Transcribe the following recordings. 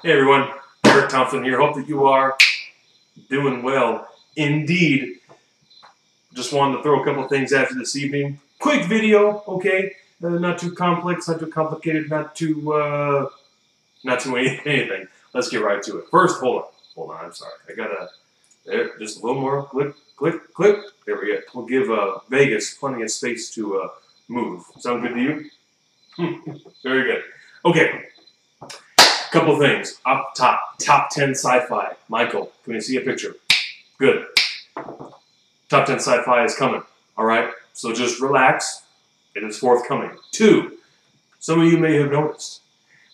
Hey everyone, Thompson here. Hope that you are doing well. Indeed, just wanted to throw a couple things at you this evening. Quick video, okay? Not too complex, not too complicated, not too anything. Let's get right to it. First, hold on. I'm sorry. I gotta there, just a little more. Click. There we go. We'll give Vegas plenty of space to move. Sound good to you? Very good. Okay. Couple things. Up top, top 10 sci-fi. Michael, can we see a picture? Good. Top 10 sci-fi is coming. All right? So just relax. It is forthcoming. 2, some of you may have noticed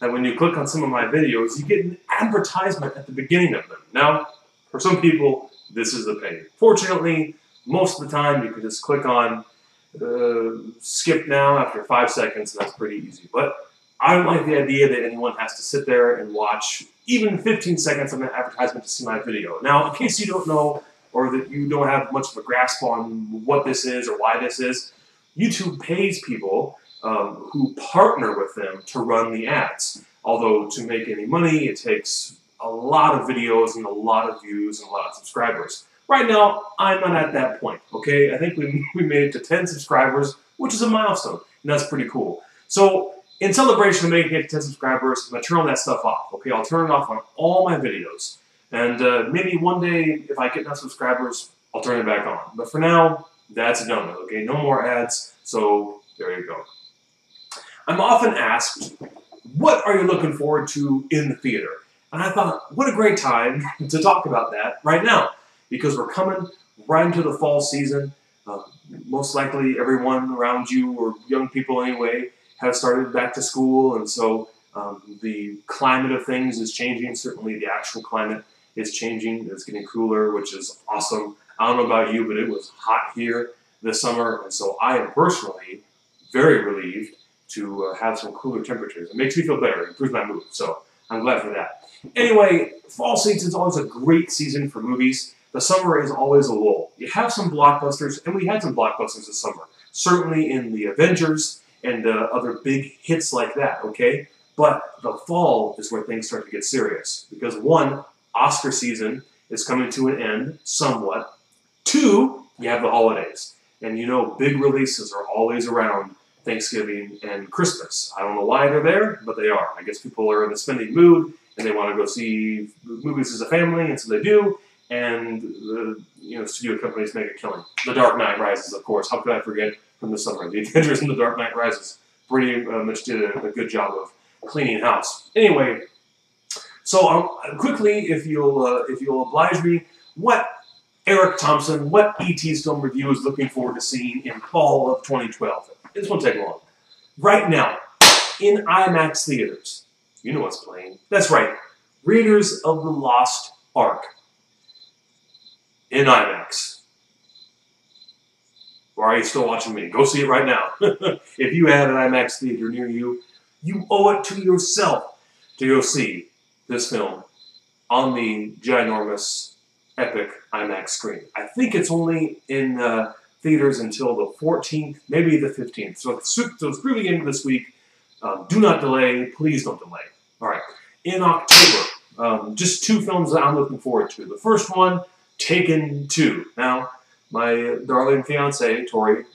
that when you click on some of my videos, you get an advertisement at the beginning of them. Now, for some people, this is a pain. Fortunately, most of the time, you can just click on skip now after 5 seconds, and that's pretty easy. But I don't like the idea that anyone has to sit there and watch even 15 seconds of an advertisement to see my video. Now, in case you don't know, or that you don't have much of a grasp on what this is or why this is, YouTube pays people who partner with them to run the ads. Although to make any money, it takes a lot of videos and a lot of views and a lot of subscribers. Right now, I'm not at that point, okay? I think we made it to 10 subscribers, which is a milestone, and that's pretty cool. So, in celebration of making it to 10 subscribers, I'm going to turn all that stuff off, okay? I'll turn it off on all my videos. And maybe one day, if I get enough subscribers, I'll turn it back on. But for now, that's done with, okay? No more ads, so there you go. I'm often asked, what are you looking forward to in the theater? And I thought, what a great time to talk about that right now. Because we're coming right into the fall season. Most likely everyone around you, or young people anyway, have started back to school, and so the climate of things is changing. Certainly the actual climate is changing. It's getting cooler, which is awesome. I don't know about you, but it was hot here this summer, and so I am personally very relieved to have some cooler temperatures. It makes me feel better. It improves my mood, so I'm glad for that. Anyway, fall season is always a great season for movies. The summer is always a lull. You have some blockbusters, and we had some blockbusters this summer. Certainly in the Avengers and other big hits like that, okay? But the fall is where things start to get serious. Because 1, Oscar season is coming to an end, somewhat. 2, you have the holidays. And you know, big releases are always around Thanksgiving and Christmas. I don't know why they're there, but they are. I guess people are in a spending mood, and they want to go see movies as a family, and so they do. And the studio companies make a killing. The Dark Knight Rises, of course. How could I forget from the summer? The Avengers and The Dark Knight Rises pretty much did a good job of cleaning house. Anyway, so quickly, if you'll oblige me, what Eric Thompson, what E.T.'s film review is looking forward to seeing in fall of 2012? This won't take long. Right now, in IMAX theaters, you know what's playing. That's right, Raiders of the Lost Ark. In IMAX. Or are you still watching me? Go see it right now. If you have an IMAX theater near you, you owe it to yourself to go see this film on the ginormous, epic IMAX screen. I think it's only in theaters until the 14th, maybe the 15th. So it's through the end of this week. Do not delay. Please don't delay. All right. In October, just 2 films that I'm looking forward to. The first one, Taken 2. Now, my darling fiancée, Tori,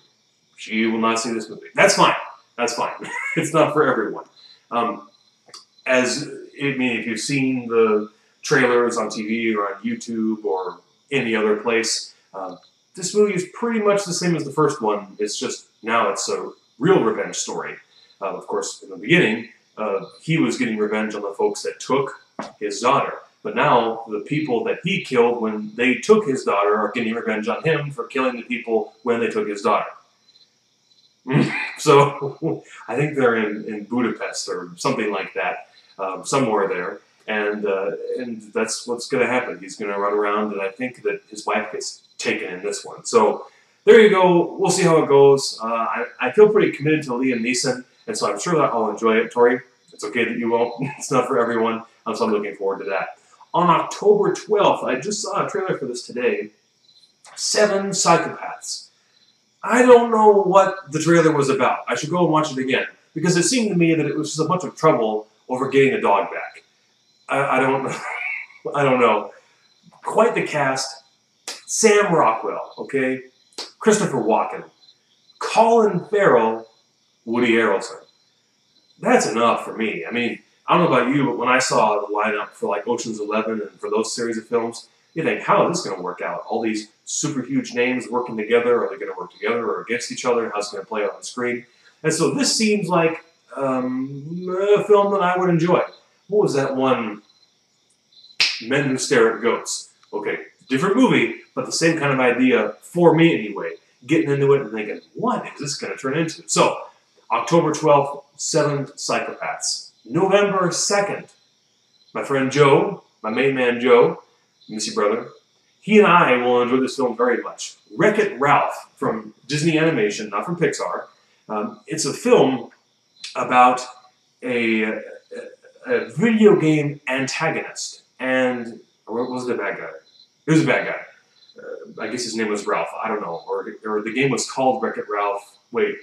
she will not see this movie. That's fine. That's fine. It's not for everyone. If you've seen the trailers on TV or on YouTube or any other place, this movie is pretty much the same as the first one. It's just now it's a real revenge story. Of course, in the beginning, he was getting revenge on the folks that took his daughter. But now, the people that he killed when they took his daughter are getting revenge on him for killing the people when they took his daughter. So, I think they're in Budapest or something like that, somewhere there. And that's what's going to happen. He's going to run around, and I think that his wife gets taken in this one. So, there you go. We'll see how it goes. I feel pretty committed to Liam Neeson, and so I'm sure that I'll enjoy it, Tori. It's okay that you won't. It's not for everyone, so I'm looking forward to that. On October 12th, I just saw a trailer for this today, 7 Psychopaths. I don't know what the trailer was about. I should go and watch it again, because it seemed to me that it was just a bunch of trouble over getting a dog back. I don't I don't know. Quite the cast. Sam Rockwell, okay? Christopher Walken, Colin Farrell, Woody Harrelson. That's enough for me. I mean, I don't know about you, but when I saw the lineup for like Ocean's 11 and for those series of films, you think, how is this going to work out? All these super huge names working together. Are they going to work together or against each other? How's it going to play out on the screen? And so this seems like a film that I would enjoy. What was that one? Men Who Stare at Goats. Okay, different movie, but the same kind of idea for me anyway. Getting into it and thinking, what is this going to turn into? So, October 12th, 7 Psychopaths. November 2nd, my friend Joe, my main man Joe, miss you brother, he and I will enjoy this film very much. WreckIt Ralph from Disney Animation, not from Pixar. It's a film about a video game antagonist. And, or was it a bad guy? It was a bad guy. I guess his name was Ralph. I don't know. Or the game was called WreckIt Ralph. Wait.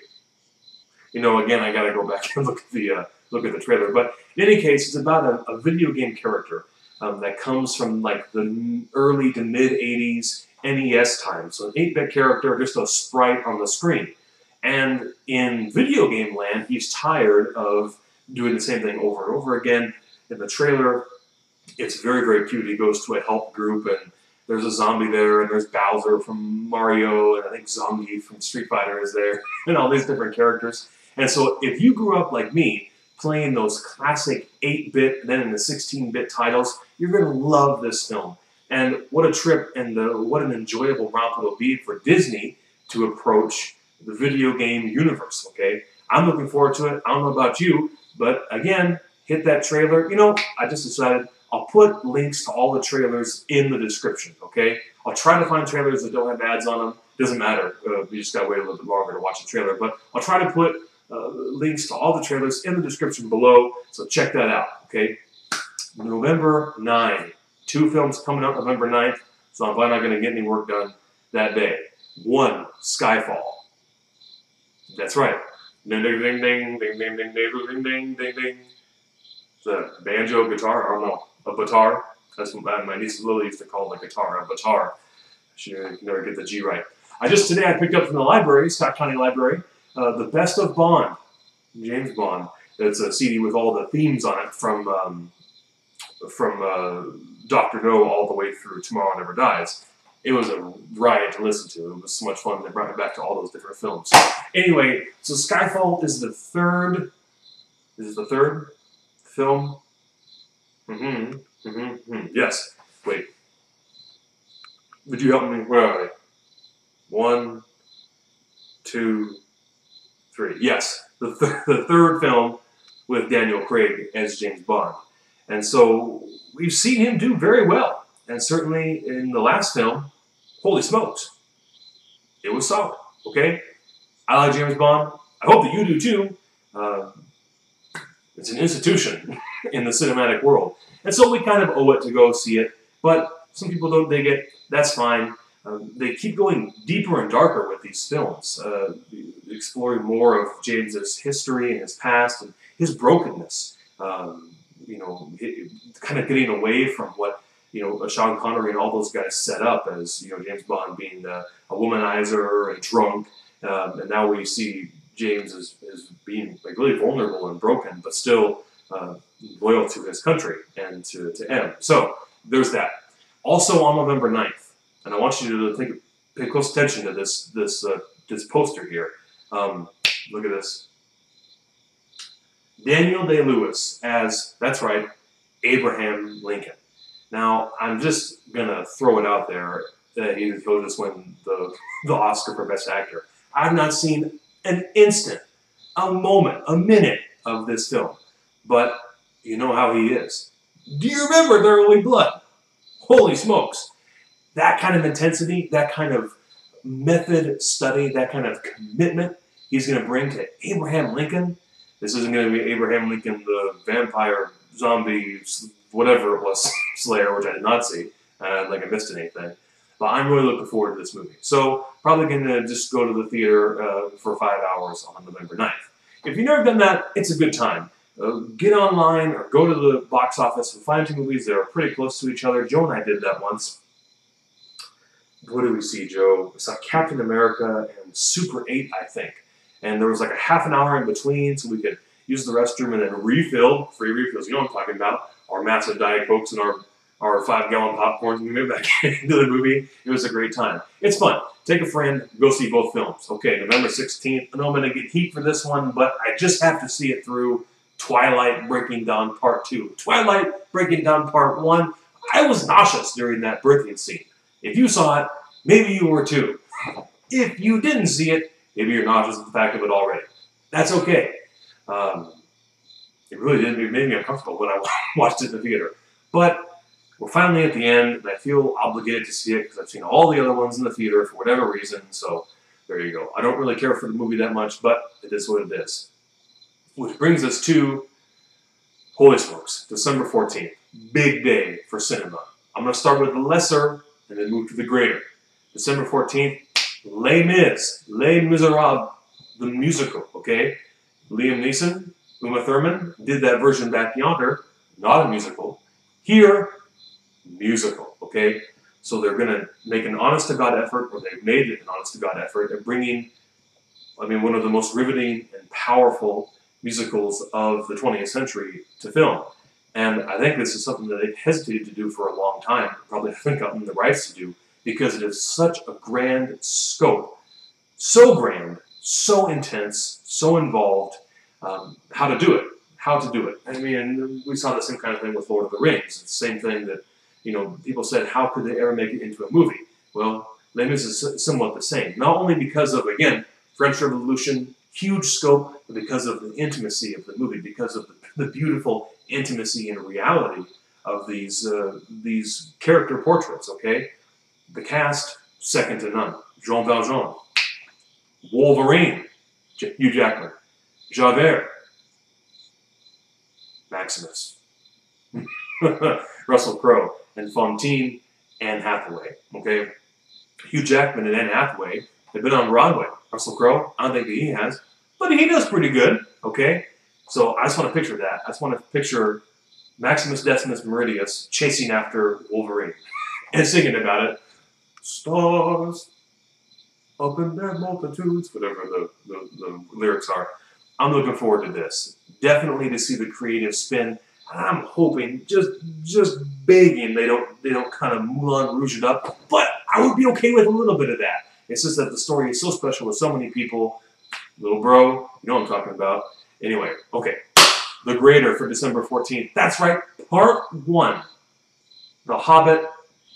You know, again, I gotta go back and look at the trailer. But in any case, it's about a video game character that comes from like the early to mid '80s NES time. So an 8-bit character, just a sprite on the screen. And in video game land, he's tired of doing the same thing over and over again. In the trailer, it's very, very cute. He goes to a help group, and there's a zombie there, and there's Bowser from Mario, and I think Zongi from Street Fighter is there, and all these different characters. And so if you grew up like me, playing those classic 8-bit, then in the 16-bit titles, you're going to love this film. And what a trip and what an enjoyable romp it'll be for Disney to approach the video game universe, okay? I'm looking forward to it. I don't know about you, but again, hit that trailer. You know, I just decided I'll put links to all the trailers in the description, okay? I'll try to find trailers that don't have ads on them. Doesn't matter. You just got to wait a little bit longer to watch the trailer. But I'll try to put links to all the trailers in the description below, so check that out, okay? November 9. 2 films coming out November 9th, so I'm probably not going to get any work done that day. 1, Skyfall. That's right. Ding, ding, ding, ding, ding, ding, ding, ding, ding, ding, ding, ding. The banjo, guitar, I don't know, a batar. That's what my niece Lily used to call it, a guitar, a batar. She can never get the G right. Today I picked up from the library, Scott County Library, The Best of Bond, James Bond. It's a CD with all the themes on it from Dr. No all the way through Tomorrow Never Dies. It was a riot to listen to. It was so much fun. They brought me back to all those different films. Anyway, so Skyfall is the third. This is the third film. Yes. Wait. Would you help me? Where are they? 1, 2, 3. Yes. The third film with Daniel Craig as James Bond. And so we've seen him do very well. And certainly in the last film, holy smokes, it was solid, okay? I like James Bond. I hope that you do too. It's an institution in the cinematic world. And so we kind of owe it to go see it. But some people don't dig it. That's fine. They keep going deeper and darker with these films, exploring more of James's history and his past and his brokenness. You know, kind of getting away from what, you know, Sean Connery and all those guys set up as, you know, James Bond being a womanizer and drunk. And now we see James as being like really vulnerable and broken, but still loyal to his country and to M. So there's that. Also on November 9th, and I want you to pay close attention to this poster here. Look at this. Daniel Day-Lewis as, that's right, Abraham Lincoln. Now, I'm just going to throw it out there that he'll just win the Oscar for Best Actor. I've not seen an instant, a moment, a minute of this film. But you know how he is. Do you remember There Will Be Blood? Holy smokes. That kind of intensity, that kind of method study, that kind of commitment he's going to bring to Abraham Lincoln. This isn't going to be Abraham Lincoln, the vampire, zombie, whatever it was, Slayer, which I did not see. Like I missed anything. But I'm really looking forward to this movie. So probably going to just go to the theater for 5 hours on November 9th. If you've never done that, it's a good time. get online or go to the box office and find two movies that are pretty close to each other. Joe and I did that once. What did we see, Joe? We saw Captain America and Super 8, I think. And there was like a half an hour in between, so we could use the restroom and then refill, free refills, you know what I'm talking about, our massive Diet Cokes and our 5-gallon popcorns, and we went back into the movie. It was a great time. It's fun. Take a friend, go see both films. Okay, November 16th. I know I'm going to get heat for this one, but I just have to see it through. Twilight Breaking Dawn Part 2. Twilight Breaking Dawn Part 1. I was nauseous during that birthing scene. If you saw it, maybe you were too. If you didn't see it, maybe you're nauseous at the fact of it already. That's okay. It really did make me uncomfortable when I watched it in the theater. But we're finally at the end, and I feel obligated to see it because I've seen all the other ones in the theater for whatever reason, so there you go. I don't really care for the movie that much, but it is what it is. Which brings us to, holy smokes, December 14th. Big day for cinema. I'm going to start with the lesser and then move to the greater. December 14th, Les Mis, Les Miserables, the musical, okay? Liam Neeson, Uma Thurman did that version back yonder, not a musical. Here, musical, okay? So they're going to make an honest-to-God effort, or they've made an honest-to-God effort at bringing, I mean, one of the most riveting and powerful musicals of the 20th century to film. And I think this is something that they've hesitated to do for a long time, probably haven't gotten the rights to do, because it is such a grand scope. So grand, so intense, so involved. How to do it. How to do it. I mean, we saw the same kind of thing with Lord of the Rings. It's the same thing that, you know, people said, how could they ever make it into a movie? Well, Les Mis is somewhat the same. Not only because of, again, French Revolution, huge scope, but because of the intimacy of the movie, because of the beautiful intimacy and reality of these character portraits, okay? The cast, second to none. Jean Valjean, Wolverine, Hugh Jackman, Javert, Maximus, Russell Crowe, and Fontaine, Anne Hathaway, okay? Hugh Jackman and Anne Hathaway have been on Broadway. Russell Crowe, I don't think that he has, but he does pretty good, okay? So I just want to picture that. I just want to picture Maximus Decimus Meridius chasing after Wolverine and singing about it. Stars up in their multitudes, whatever the lyrics are. I'm looking forward to this. Definitely to see the creative spin. I'm hoping, just begging they don't kind of Moulin Rouge it up, but I would be okay with a little bit of that. It's just that the story is so special with so many people. Little bro, you know what I'm talking about. Anyway, okay. The Greater for December 14th. That's right, Part 1. The Hobbit,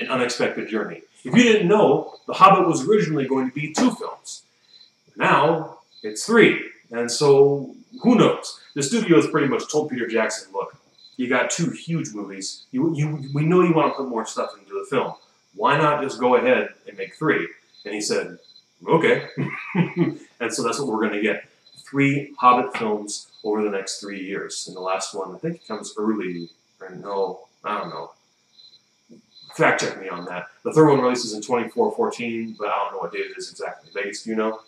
An Unexpected Journey. If you didn't know, The Hobbit was originally going to be 2 films. Now, it's 3. And so, who knows? The studio has pretty much told Peter Jackson, look, you got 2 huge movies. We know you want to put more stuff into the film. Why not just go ahead and make 3? And he said, okay. And so that's what we're going to get. 3 Hobbit films over the next 3 years. And the last one, I think it comes early, or no, I don't know. Fact check me on that. The third one releases in 24/14, but I don't know what date it is exactly. Vegas, do you know?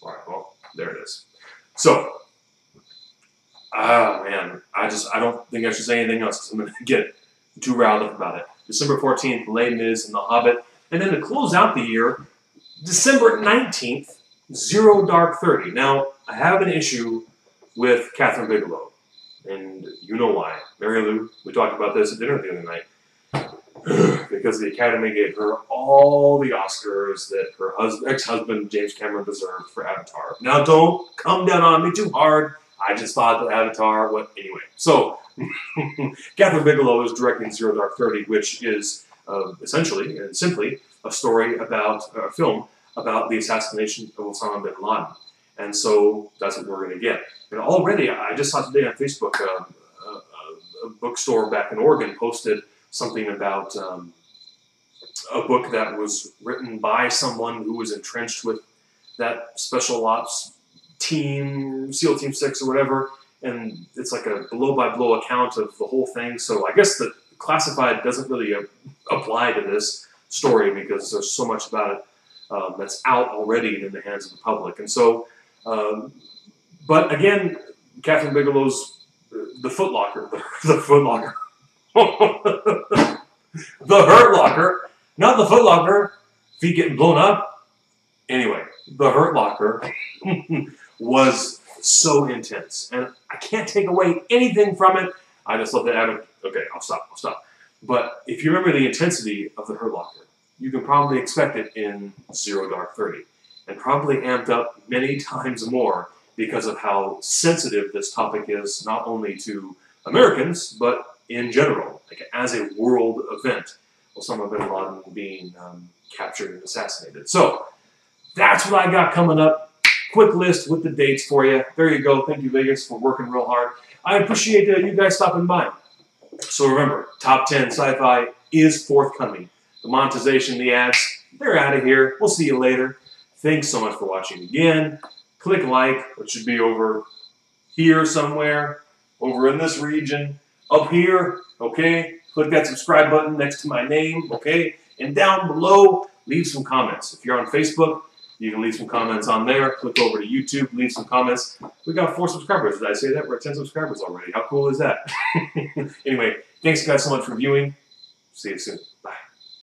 All right, well, there it is. So, man, I don't think I should say anything else because I'm going to get too riled up about it. December 14th, Les Mis and The Hobbit. And then to close out the year, December 19th, Zero Dark 30. Now, I have an issue with Catherine Bigelow, and you know why. Mary Lou, we talked about this at dinner the other night. Because the Academy gave her all the Oscars that her ex-husband James Cameron deserved for Avatar. Now, don't come down on me too hard. I just thought that Avatar, anyway. So, Catherine Bigelow is directing Zero Dark 30, which is essentially and simply a story about, a film about the assassination of Osama bin Laden. And so, that's what we're going to get. And already, I just saw today on Facebook, a bookstore back in Oregon posted something about a book that was written by someone who was entrenched with that special ops team, SEAL Team 6 or whatever, and it's like a blow-by-blow account of the whole thing. So I guess the classified doesn't really apply to this story because there's so much about it that's out already and in the hands of the public. And so, but again, Catherine Bigelow's the Foot Locker, the Foot Locker, the Hurt Locker, not the Foot Locker, feet getting blown up. Anyway, the Hurt Locker was so intense, and I can't take away anything from it. I just let that happen. Okay, I'll stop. But if you remember the intensity of the Hurt Locker, you can probably expect it in Zero Dark 30, and probably amped up many times more because of how sensitive this topic is, not only to Americans, but in general, like as a world event. Osama bin Laden being captured and assassinated. So that's what I got coming up. Quick list with the dates for you. There you go. Thank you, Vegas, for working real hard. I appreciate you guys stopping by. So remember, Top 10 Sci-Fi is forthcoming. The monetization, the ads, they're out of here. We'll see you later. Thanks so much for watching again. Click like, which should be over here somewhere, over in this region, up here, okay? Click that subscribe button next to my name, okay? And down below, leave some comments. If you're on Facebook, you can leave some comments on there. Click over to YouTube, leave some comments. We got 4 subscribers. Did I say that? We're at 10 subscribers already. How cool is that? Anyway, thanks guys so much for viewing. See you soon. Bye.